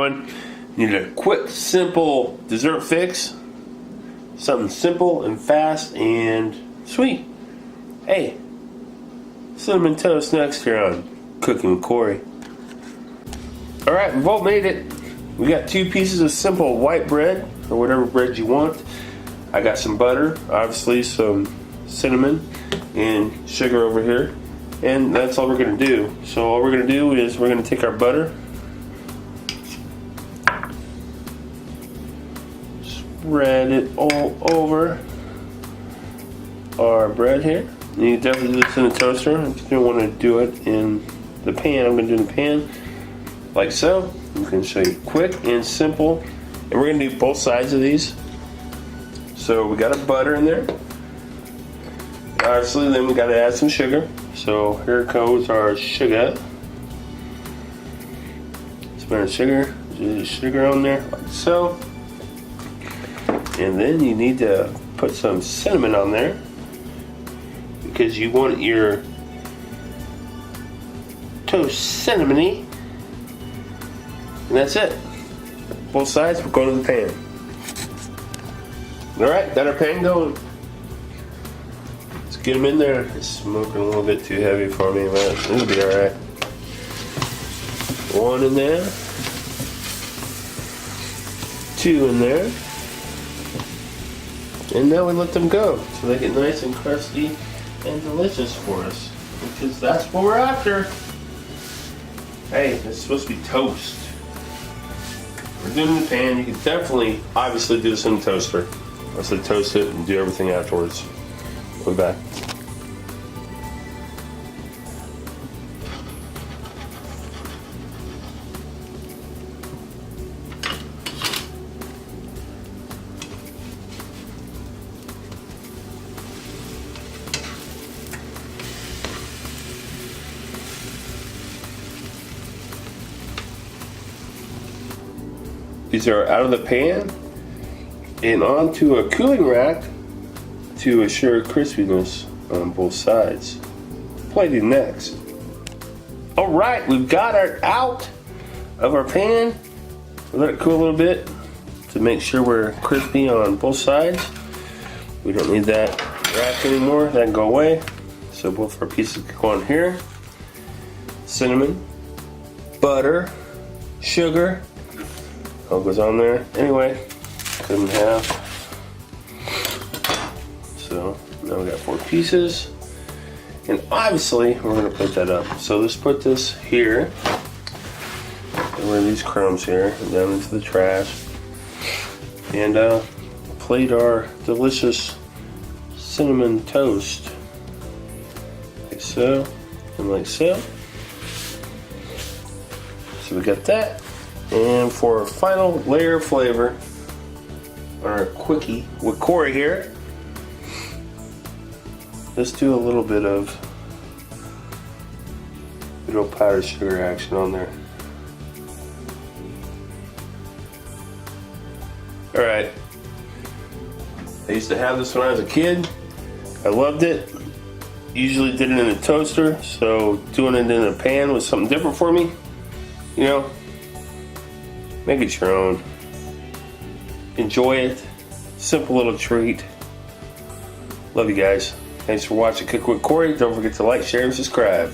going. You need a quick, simple dessert fix. Something simple and fast and sweet. Hey, cinnamon toast next here on Cooking with Kory. Alright, we've all made it. We got 2 pieces of simple white bread, or whatever bread you want. I got some butter, obviously some cinnamon and sugar over here. And that's all we're going to do. So all we're going to do is we're going to take our butter, spread it all over our bread here. You definitely do this in a toaster. If you don't want to do it in the pan, I'm going to do it in the pan like so. I'm going to show you quick and simple. And we're going to do both sides of these. So we got our butter in there. Obviously, then we got to add some sugar. So here goes our sugar. Spread of sugar. Just sugar on there like so. And then you need to put some cinnamon on there because you want your toast cinnamony. And that's it. Both sides, we're going to the pan. Alright, got our pan going. Let's get them in there. It's smoking a little bit too heavy for me, but it'll be alright. 1 in there. 2 in there. And now we let them go so they get nice and crusty and delicious for us. Because that's what we're after. Hey, it's supposed to be toast. We're doing it in the pan. You can definitely, obviously, do this in the toaster. I said toast it and do everything afterwards. We'll be back. These are out of the pan and onto a cooling rack to assure crispiness on both sides. Plating next. Alright, we've got it out of our pan. We'll let it cool a little bit to make sure we're crispy on both sides. We don't need that rack anymore. That can go away. So both our pieces can go on here. Cinnamon, butter, sugar. All goes on there. Anyway, cut them in half. So now we got 4 pieces. And obviously we're going to put that up. So let's put this here. Get rid of these crumbs here and down into the trash. And plate our delicious cinnamon toast. Like so. And like so. So we got that. And for a final layer of flavor, our Quicke with Kory here, let's do a little bit of powdered sugar action on there. Alright, I used to have this when I was a kid. I loved it. Usually did it in a toaster, so doing it in a pan was something different for me. You know, make it your own. Enjoy it. Simple little treat. Love you guys. Thanks for watching Cook with Kory. Don't forget to like, share, and subscribe.